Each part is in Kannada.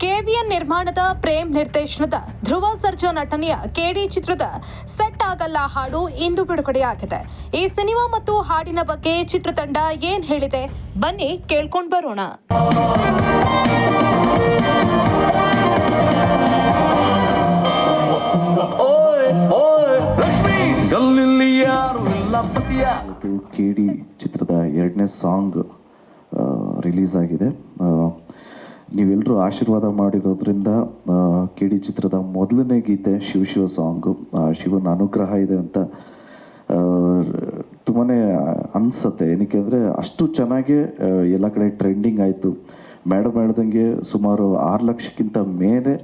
ಕೆವಿಎನ್ ನಿರ್ಮಾಣದ ಪ್ರೇಮ್ ನಿರ್ದೇಶನದ ಧ್ರುವ ಸರ್ಜಾ ನಟನೆಯ ಕೆಡಿ ಚಿತ್ರದ ಸೆಟ್ ಆಗಲ್ಲ ಹಾಡು ಇಂದು ಬಿಡುಗಡೆಯಾಗಿದೆ. ಈ ಸಿನಿಮಾ ಮತ್ತು ಹಾಡಿನ ಬಗ್ಗೆ ಚಿತ್ರತಂಡ ಏನ್ ಹೇಳಿದೆ ಬನ್ನಿ ಕೇಳ್ಕೊಂಡು ಬರೋಣ. ಕೆಡಿ ಚಿತ್ರದ 2ನೇ ಸಾಂಗ್ ರಿಲೀಸ್ ಆಗಿದೆ. ನೀವೆಲ್ಲರೂ ಆಶೀರ್ವಾದ ಮಾಡಿರೋದ್ರಿಂದ ಕೆಡಿ ಚಿತ್ರದ ಮೊದಲನೇ ಗೀತೆ ಶಿವ ಶಿವ ಸಾಂಗು, ಶಿವನ ಅನುಗ್ರಹ ಇದೆ ಅಂತ ತುಂಬಾ ಅನಿಸುತ್ತೆ. ಏನಕ್ಕೆ ಅಂದರೆ ಅಷ್ಟು ಚೆನ್ನಾಗಿ ಎಲ್ಲ ಕಡೆ ಟ್ರೆಂಡಿಂಗ್ ಆಯಿತು. ಮೇಡಮ್ ಹೇಳ್ದಂಗೆ ಸುಮಾರು 6 ಲಕ್ಷಕ್ಕಿಂತ ಮೇಲೆ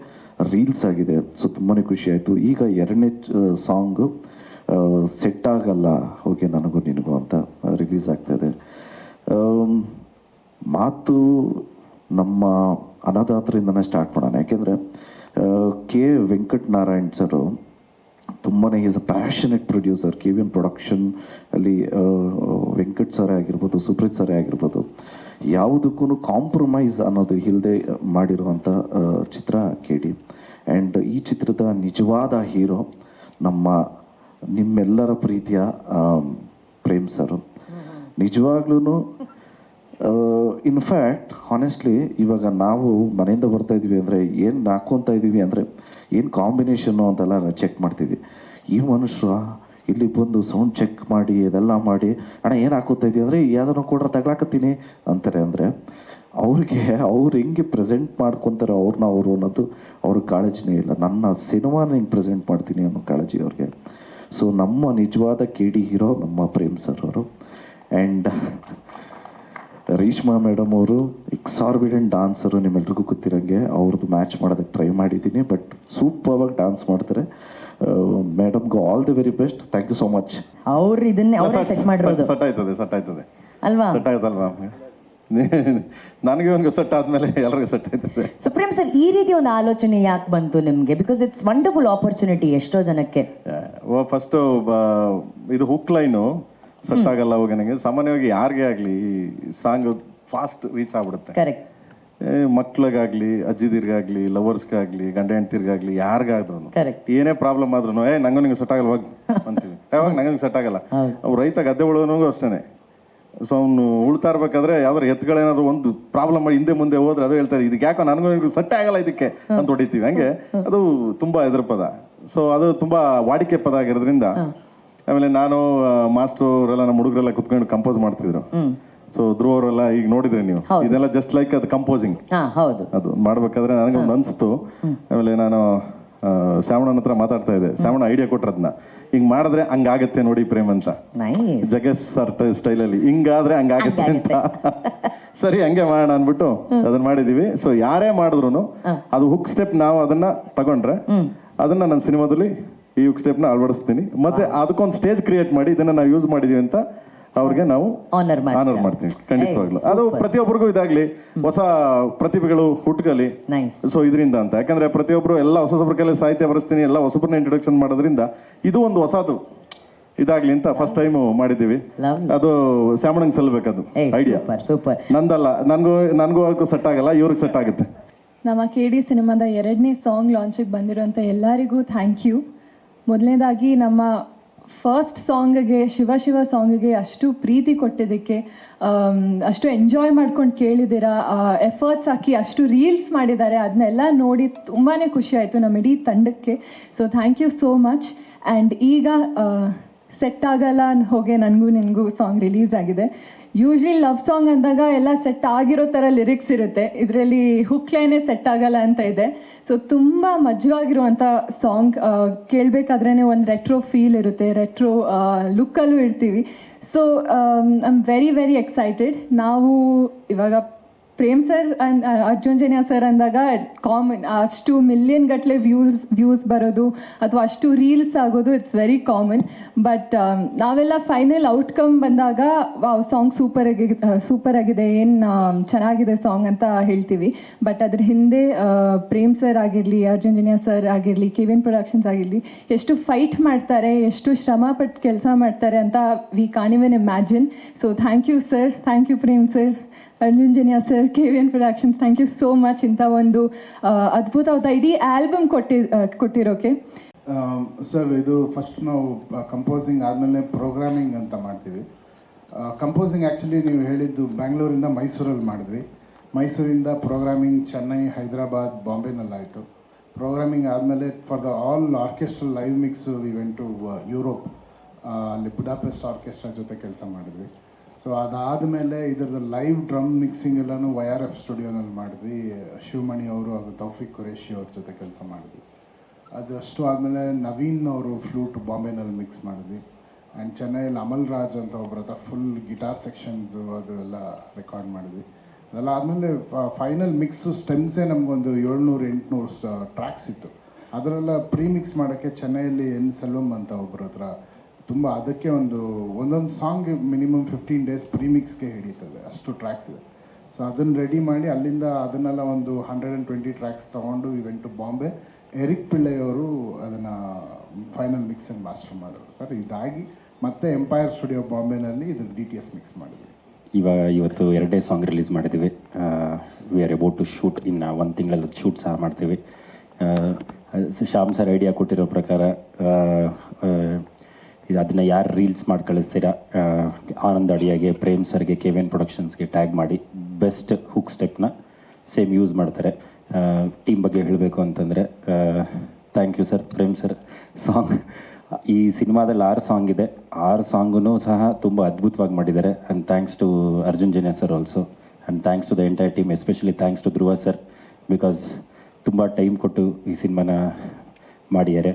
ರೀಲ್ಸ್ ಆಗಿದೆ. ಸೊ ತುಂಬಾ ಖುಷಿ ಆಯಿತು. ಈಗ 2ನೇ ಸಾಂಗು ಸೆಟ್ ಆಗಲ್ಲ ಹೋಗಿ ನನಗೂ ನಿನಗೂ ಅಂತ ರಿಲೀಸ್ ಆಗ್ತಾಯಿದೆ. ಮಾತು ನಮ್ಮ ಅನ್ನದಾತರಿಂದನೇ ಸ್ಟಾರ್ಟ್ ಮಾಡೋಣ. ಯಾಕೆಂದರೆ ಕೆ ವೆಂಕಟ್ ನಾರಾಯಣ್ ಸರು ತುಂಬಾ is a passionate producer. KVN production ಅಲ್ಲಿ ವೆಂಕಟ್ ಸರೇ ಆಗಿರ್ಬೋದು, ಸುಪ್ರೀತ್ ಸರೇ ಆಗಿರ್ಬೋದು, ಯಾವುದಕ್ಕೂ ಕಾಂಪ್ರಮೈಸ್ ಅನ್ನೋದು ಇಲ್ಲದೆ ಮಾಡಿರುವಂಥ ಚಿತ್ರ KD. ಆ್ಯಂಡ್ ಈ ಚಿತ್ರದ ನಿಜವಾದ ಹೀರೋ ನಿಮ್ಮೆಲ್ಲರ ಪ್ರೀತಿಯ ಪ್ರೇಮ್ ಸರು. ನಿಜವಾಗ್ಲೂ ಇನ್ಫ್ಯಾಕ್ಟ್ ಹಾನೆಸ್ಟ್ಲಿ ಇವಾಗ ನಾವು ಮನೆಯಿಂದ ಬರ್ತಾ ಇದ್ವಿ ಅಂದರೆ ಏನು ಹಾಕ್ಕೊತಾ ಇದ್ದೀವಿ ಅಂದರೆ ಏನು ಕಾಂಬಿನೇಷನ್ನು ಅಂತೆಲ್ಲ ಚೆಕ್ ಮಾಡ್ತೀವಿ. ಈ ಮನುಷ್ಯರು ಇಲ್ಲಿ ಬಂದು ಸೌಂಡ್ ಚೆಕ್ ಮಾಡಿ ಇದೆಲ್ಲ ಮಾಡಿ ಅಣ್ಣ ಏನು ಹಾಕೋತಾ ಇದ್ದೀವಿ ಅಂದರೆ ಯಾವ್ದಾರು ಕೊಡ್ರೆ ತಗ್ಲಾಕತ್ತೀನಿ ಅಂತಾರೆ. ಅಂದರೆ ಅವ್ರು ಹೆಂಗೆ ಪ್ರೆಸೆಂಟ್ ಮಾಡ್ಕೊತಾರೆ ಅವರು ಅನ್ನೋದು ಅವ್ರಿಗೆ ಕಾಳಜಿನೇ ಇಲ್ಲ. ನನ್ನ ಸಿನಿಮಾನ ಹೆಂಗೆ ಪ್ರೆಸೆಂಟ್ ಮಾಡ್ತೀನಿ ಅನ್ನೋ ಕಾಳಜಿ ಅವ್ರಿಗೆ. ಸೊ ನಮ್ಮ ನಿಜವಾದ KD ಹೀರೋ ನಮ್ಮ ಪ್ರೇಮ್ ಸರ್ ಅವರು. ಆ್ಯಂಡ್ ರೇಷ್ಮಾ ಮೇಡಮ್ ಅವರು ಎಕ್ಸಾರ್ಬಿಡೆಂಟ್ ಡಾನ್ಸರು. ನಿಮ್ಮೆಲ್ರಿಗೂ ಗೊತ್ತಿರೋಂಗೆ ಅವ್ರದ್ದು ಮ್ಯಾಚ್ ಮಾಡೋದಕ್ಕೆ ಟ್ರೈ ಮಾಡಿದ್ದೀನಿ, ಬಟ್ ಸೂಪರ್ವಾಗಿ ಡಾನ್ಸ್ ಮಾಡ್ತಾರೆ. ಮೇಡಮ್ಗೆ all the very best. Thank you so much. ಅವ್ರು ಇದನ್ನೇ ಸೆಟ್ ಮಾಡಿರೋದು. ಸೆಟ್ ಆಯ್ತದೆ ಅಲ್ವಾ? ಸೆಟ್ ಆಯ್ತಲ್ವಾ? ನನಗೆ ಒಂದು ಸೆಟ್ ಆದ್ಮೇಲೆ ಎಲ್ಲರಿಗೂ ಸೆಟ್ ಆಯ್ತದೆ. ಸುಪ್ರೀಂ ಸರ್, ಈ ರೀತಿ ಒಂದು ಆಲೋಚನೆ ಯಾಕೆ ಬಂತು ನಿಮ್ಗೆ? ಬಿಕಾಸ್ ಇಟ್ಸ್ ವಂಡರ್ಫುಲ್ ಆಪರ್ಚುನಿಟಿ ಎಷ್ಟೋ ಜನಕ್ಕೆ. ಫಸ್ಟ್ ಇದು ಹುಕ್ ಲೈನು ಸೆಟ್ ಆಗಲ್ಲ ಹೋಗಿ ನನಗೆ. ಸಾಮಾನ್ಯವಾಗಿ ಯಾರಿಗೆ ಆಗಲಿ ಸಾಂಗ್ ಫಾಸ್ಟ್ ರೀಚ್ ಆಗ್ಬಿಡುತ್ತೆ. ಕರೆಕ್ಟ್. ಮಕ್ಳಿಗಾಗ್ಲಿ, ಅಜ್ಜಿದಿರ್ಗಾಗ್ಲಿ, ಲವರ್ಸ್ಗಾಗ್ಲಿ, ಗಂಡ ಹೆಂಡ್ತಿರ್ಗಾಗ್ಲಿ, ಯಾರಿಗಾದ್ರೂ ಏನೇ ಪ್ರಾಬ್ಲಮ್ ಆದ್ರೂ ನಂಗೆ ಸೆಟ್ ಆಗಲ್ಲ ಹೋಗಿ ಅಂತೀವಿ. ಯಾವಾಗ ನಂಗೆ ಸೆಟ್ ಆಗಲ್ಲ. ಅವ್ರು ರೈತ ಗದ್ದೆ ಉಳೋನೂ ಅಷ್ಟೇ. ಸೊ ಅವ್ನು ಉಳ್ತಾ ಇರ್ಬೇಕಾದ್ರೆ ಯಾವ್ದಾರು ಎತ್ತುಗಳೇನಾದ್ರು ಒಂದು ಪ್ರಾಬ್ಲಮ್ ಮಾಡಿ ಹಿಂದೆ ಮುಂದೆ ಹೋದ್ರೆ ಅದು ಹೇಳ್ತಾರೆ ಇದಕ್ಕೆ ಯಾಕೋ ನನಗೂ ಸೆಟ್ ಆಗಲ್ಲ ಇದಕ್ಕೆ ಅಂತ ಹೊಡಿತೀವಿ. ಹಂಗೆ ಅದು ತುಂಬಾ ಎದುರು ಪದ. ಸೊ ಅದು ತುಂಬಾ ವಾಡಿಕೆ ಪದ ಆಗಿರೋದ್ರಿಂದ ಆಮೇಲೆ ನಾನು ಮಾಸ್ಟರ್ ಅವರೆಲ್ಲ ನಮ್ಮ ಹುಡುಗರೆಲ್ಲ ಕುತ್ಕೊಂಡು ಕಂಪೋಸ್ ಮಾಡ್ತಿದ್ರು. ಸೊ ಧ್ರುವ ಅವರೆಲ್ಲ ಈಗ ನೋಡಿದ್ರೆ ನೀವು ಇದೆಲ್ಲ ಜಸ್ಟ್ ಲೈಕ್ ಅದು ಕಂಪೋಸಿಂಗ್. ಅದು ಮಾಡ್ಬೇಕಾದ್ರೆ ನನಗೊಂದು ಅನ್ಸ್ತು. ಆಮೇಲೆ ನಾನು ಶ್ರಾವಣನ ಹತ್ರ ಮಾತಾಡ್ತಾ ಇದ್ದೆ. ಶ್ರಾವಣ ಐಡಿಯಾ ಕೊಟ್ರದ್ನ ಹಿಂಗ್ ಮಾಡಿದ್ರೆ ಹಂಗಾಗತ್ತೆ ನೋಡಿ ಪ್ರೇಮ್ ಅಂತ, ಜಗೇಶ್ ಸರ್ ಸ್ಟೈಲಲ್ಲಿ ಹಿಂಗಾದ್ರೆ ಹಂಗಾಗತ್ತೆ ಅಂತ. ಸರಿ ಹಂಗೆ ಮಾಡೋಣ ಅನ್ಬಿಟ್ಟು ಅದನ್ನ ಮಾಡಿದೀವಿ. ಸೊ ಯಾರೇ ಮಾಡಿದ್ರು ಅದು ಹುಕ್ ಸ್ಟೆಪ್ ನಾವು ಅದನ್ನ ತಗೊಂಡ್ರೆ ಅದನ್ನ ನನ್ನ ಸಿನಿಮಾದಲ್ಲಿ ಈ ಹುಕ್ ಸ್ಟೆಪ್ ನ ಅಳವಡಿಸ್ತೀನಿ. ಮತ್ತೆ ಅದಕ್ಕೊಂದು ಸ್ಟೇಜ್ ಕ್ರಿಯೇಟ್ ಮಾಡಿ ಇದನ್ನ ನಾವು ಯೂಸ್ ಮಾಡಿದೀವಿ ಅಂತ ಅವ್ರಿಗೆ ನಾವು ಆನರ್ ಮಾಡ್ತೀವಿ ಖಂಡಿತವಾಗ್ಲು. ಅದು ಪ್ರತಿಯೊಬ್ಬರಿಗೂ ಇದಾಗ್ಲಿ, ಹೊಸ ಪ್ರತಿಭೆಗಳು ಹುಟ್ಟುಗಲಿ. ಸೊ ಇದರಿಂದ ಅಂತ, ಯಾಕಂದ್ರೆ ಪ್ರತಿಯೊಬ್ರು ಎಲ್ಲ ಹೊಸೊಬ್ಬರ ಕೈಲಿ ಸಾಹಿತ್ಯ ಬರೆಸ್ತೀನಿ, ಎಲ್ಲ ಹೊಸೊಬ್ಬರನ್ನ ಇಂಟ್ರೊಡಕ್ಷನ್ ಮಾಡೋದ್ರಿಂದ ಇದು ಒಂದು ಹೊಸದು ಇದಾಗ್ಲಿ ಅಂತ ಫಸ್ಟ್ ಟೈಮ್ ಮಾಡಿದೀವಿ. ಅದು ಶ್ಯಾಮಣ್ಣಂಗೆ ಸಲ್ಬೇಕದು ಐಡಿಯಾ, ನಂದಲ್ಲ. ನನ್ಗೂ ಸೆಟ್ ಆಗಲ್ಲ, ಇವ್ರಿಗೆ ಸೆಟ್ ಆಗುತ್ತೆ. ನಮ್ಮ KD ಸಿನಿಮಾದ 2ನೇ ಸಾಂಗ್ ಲಾಂಚಿಗೆ ಬಂದಿರೋಂಥ ಎಲ್ಲರಿಗೂ ಥ್ಯಾಂಕ್ ಯು. ಮೊದಲನೇದಾಗಿ ನಮ್ಮ ಫಸ್ಟ್ ಸಾಂಗ್ಗೆ, ಶಿವ ಶಿವ ಸಾಂಗಿಗೆ ಅಷ್ಟು ಪ್ರೀತಿ ಕೊಟ್ಟಿದ್ದಕ್ಕೆ, ಅಷ್ಟು ಎಂಜಾಯ್ ಮಾಡ್ಕೊಂಡು ಕೇಳಿದ್ದೀರಾ, ಎಫರ್ಟ್ಸ್ ಹಾಕಿ ಅಷ್ಟು ರೀಲ್ಸ್ ಮಾಡಿದ್ದಾರೆ, ಅದನ್ನೆಲ್ಲ ನೋಡಿ ತುಂಬಾ ಖುಷಿ ಆಯಿತು ನಮ್ಮ ಇಡೀ ತಂಡಕ್ಕೆ. So thank you so much. And ಈಗ ಸೆಟ್ ಆಗಲ್ಲ ಹೋಗೆ ನನಗೂ ನಿನಗೂ ಸಾಂಗ್ ರಿಲೀಸ್ ಆಗಿದೆ. ಯೂಶ್ವಲಿ ಲವ್ ಸಾಂಗ್ ಅಂದಾಗ ಎಲ್ಲ ಸೆಟ್ ಆಗಿರೋ ಥರ ಲಿರಿಕ್ಸ್ ಇರುತ್ತೆ, ಇದರಲ್ಲಿ ಹುಕ್ಲೇನೆ ಸೆಟ್ ಆಗಲ್ಲ ಅಂತ ಇದೆ. ಸೊ ತುಂಬ ಮಜವಾಗಿರುವಂಥ ಸಾಂಗ್. ಕೇಳಬೇಕಾದ್ರೇ ಒಂದು ರೆಟ್ರೋ ಫೀಲ್ ಇರುತ್ತೆ, ರೆಟ್ರೋ ಲುಕ್ಕಲ್ಲೂ ಇರ್ತೀವಿ. So I am very very excited. ನಾವು ಇವಾಗ ಪ್ರೇಮ್ ಸರ್ ಅರ್ಜುನ್ ಜನ್ಯ ಸರ್ ಅಂದಾಗ ಕಾಮನ್, ಅಷ್ಟು ಮಿಲಿಯನ್ ಗಟ್ಟಲೆ ವ್ಯೂಸ್ ಬರೋದು ಅಥವಾ ಅಷ್ಟು ರೀಲ್ಸ್ ಆಗೋದು ಇಟ್ಸ್ ವೆರಿ ಕಾಮನ್. ಬಟ್ ನಾವೆಲ್ಲ ಫೈನಲ್ ಔಟ್ಕಮ್ ಬಂದಾಗ ಸಾಂಗ್ ಸೂಪರ್ ಆಗಿದೆ, ಏನು ಚೆನ್ನಾಗಿದೆ ಸಾಂಗ್ ಅಂತ ಹೇಳ್ತೀವಿ. ಬಟ್ ಅದ್ರ ಹಿಂದೆ ಪ್ರೇಮ್ ಸರ್ ಆಗಿರಲಿ, ಅರ್ಜುನ್ ಜನ್ಯ ಸರ್ ಆಗಿರಲಿ, KVN ಪ್ರೊಡಕ್ಷನ್ಸ್ ಆಗಿರಲಿ, ಎಷ್ಟು ಫೈಟ್ ಮಾಡ್ತಾರೆ, ಎಷ್ಟು ಶ್ರಮ ಪಟ್ಟು ಕೆಲಸ ಮಾಡ್ತಾರೆ ಅಂತ we can't even imagine. So thank you sir, thank you Prem sir, Arjun Janya sir, KVN productions, thank you so much ಇಂಥ ಒಂದು ಅದ್ಭುತವಾದ ಇಡೀ ಆಲ್ಬಮ್ ಕೊಟ್ಟಿರೋಕೆ. ಸರ್, ಇದು ಫಸ್ಟ್ ನಾವು ಕಂಪೋಸಿಂಗ್ ಆದಮೇಲೆ ಪ್ರೋಗ್ರಾಮಿಂಗ್ ಅಂತ ಮಾಡ್ತೀವಿ. ಕಂಪೋಸಿಂಗ್ ಆ್ಯಕ್ಚುಲಿ ನೀವು ಹೇಳಿದ್ದು ಬ್ಯಾಂಗ್ಳೂರಿಂದ ಮೈಸೂರಲ್ಲಿ ಮಾಡಿದ್ವಿ. ಮೈಸೂರಿಂದ ಪ್ರೋಗ್ರಾಮಿಂಗ್ ಚೆನ್ನೈ, ಹೈದರಾಬಾದ್, ಬಾಂಬೆನಲ್ಲಾಯಿತು. ಪ್ರೋಗ್ರಾಮಿಂಗ್ ಆದಮೇಲೆ for the all orchestral live mix we went to Europe. ಅಲ್ಲಿ ಬುಡಾಪೆಸ್ಟ್ ಆರ್ಕೆಸ್ಟ್ರಾ ಜೊತೆ ಕೆಲಸ ಮಾಡಿದ್ವಿ. ಸೊ ಅದಾದಮೇಲೆ ಇದರದ್ದು ಲೈವ್ ಡ್ರಮ್ ಮಿಕ್ಸಿಂಗ್ ಎಲ್ಲನೂ YRF ಸ್ಟುಡಿಯೋನಲ್ಲಿ ಮಾಡಿದ್ವಿ. ಶಿವಮಣಿ ಅವರು ಹಾಗೂ ತೌಫಿಕ್ ಖುರೇಶಿ ಅವ್ರ ಜೊತೆ ಕೆಲಸ ಮಾಡಿದ್ವಿ. ಅದಷ್ಟು ಆದಮೇಲೆ ನವೀನ್ ಅವರು ಫ್ಲೂಟ್ ಬಾಂಬೆನಲ್ಲಿ ಮಿಕ್ಸ್ ಮಾಡಿದ್ವಿ. ಆ್ಯಂಡ್ ಚೆನ್ನೈಯಲ್ಲಿ ಅಮಲ್ ರಾಜ್ ಅಂತ ಒಬ್ಬರ ಹತ್ರ ಫುಲ್ ಗಿಟಾರ್ ಸೆಕ್ಷನ್ಸು ಅದು ಎಲ್ಲ ರೆಕಾರ್ಡ್ ಮಾಡಿದ್ವಿ. ಅದೆಲ್ಲ ಆದಮೇಲೆ ಫೈನಲ್ ಮಿಕ್ಸು ಸ್ಟೆಮ್ಸೇ ನಮಗೊಂದು 700-800 ಟ್ರ್ಯಾಕ್ಸ್ ಇತ್ತು. ಅದರೆಲ್ಲ ಪ್ರೀ ಮಿಕ್ಸ್ ಮಾಡೋಕ್ಕೆ ಚೆನ್ನೈಯಲ್ಲಿ N. ಸೆಲ್ವಮ್ ಅಂತ ಒಬ್ಬರ ಹತ್ರ ತುಂಬ ಅದಕ್ಕೆ ಒಂದೊಂದು ಸಾಂಗ್ ಮಿನಿಮಮ್ 15 days ಪ್ರೀ ಮಿಕ್ಸ್ಗೆ ಹಿಡಿತದೆ, ಅಷ್ಟು ಟ್ರ್ಯಾಕ್ಸ್ ಇದೆ. ಸೊ ಅದನ್ನು ರೆಡಿ ಮಾಡಿ ಅಲ್ಲಿಂದ ಅದನ್ನೆಲ್ಲ ಒಂದು 120 ಟ್ರ್ಯಾಕ್ಸ್ ತೊಗೊಂಡು ಇವೆಂಟ್ ಟು ಬಾಂಬೆ. ಎರಿಕ್ ಪಿಳ್ಳೆಯವರು ಅದನ್ನು ಫೈನಲ್ ಮಿಕ್ಸ್ ಆ್ಯಂಡ್ ಮಾಸ್ಟರ್ ಮಾಡೋರು ಸರ್. ಇದಾಗಿ ಮತ್ತೆ ಎಂಪೈರ್ ಸ್ಟುಡಿಯೋ ಬಾಂಬೆನಲ್ಲಿ ಇದ್ರ DTS ಮಿಕ್ಸ್ ಮಾಡಿದ್ವಿ. ಇವತ್ತು 2 ಸಾಂಗ್ ರಿಲೀಸ್ ಮಾಡಿದ್ದೀವಿ. We are about to shoot ಇನ್ನು 1 ತಿಂಗಳಲ್ಲಿ ಶೂಟ್ ಸಹ ಮಾಡ್ತೀವಿ. ಶ್ಯಾಮ್ ಸರ್ ಐಡಿಯಾ ಕೊಟ್ಟಿರೋ ಪ್ರಕಾರ ಅದನ್ನು ಯಾರು ರೀಲ್ಸ್ ಮಾಡಿ ಕಳಿಸ್ತೀರಾ, ಆನಂದ್ ಅಡಿಯಾಗೆ, ಪ್ರೇಮ್ ಸರ್ಗೆ, KVN ಪ್ರೊಡಕ್ಷನ್ಸ್ಗೆ ಟ್ಯಾಗ್ ಮಾಡಿ ಬೆಸ್ಟ್ ಹುಕ್ ಸ್ಟೆಪ್ನ ಸೇಮ್ ಯೂಸ್ ಮಾಡ್ತಾರೆ. ಟೀಮ್ ಬಗ್ಗೆ ಹೇಳಬೇಕು ಅಂತಂದರೆ thank you sir. Prem sir song, ಈ ಸಿನಿಮಾದಲ್ಲಿ 6 ಸಾಂಗ್ ಇದೆ. 6 ಸಾಂಗೂ ಸಹ ತುಂಬ ಅದ್ಭುತವಾಗಿ ಮಾಡಿದ್ದಾರೆ. And thanks to Arjun Janya sir also. And thanks to the entire team, especially thanks to Dhruva sir, because ತುಂಬ ಟೈಮ್ ಕೊಟ್ಟು ಈ ಸಿನಿಮಾನ ಮಾಡಿದ್ದಾರೆ.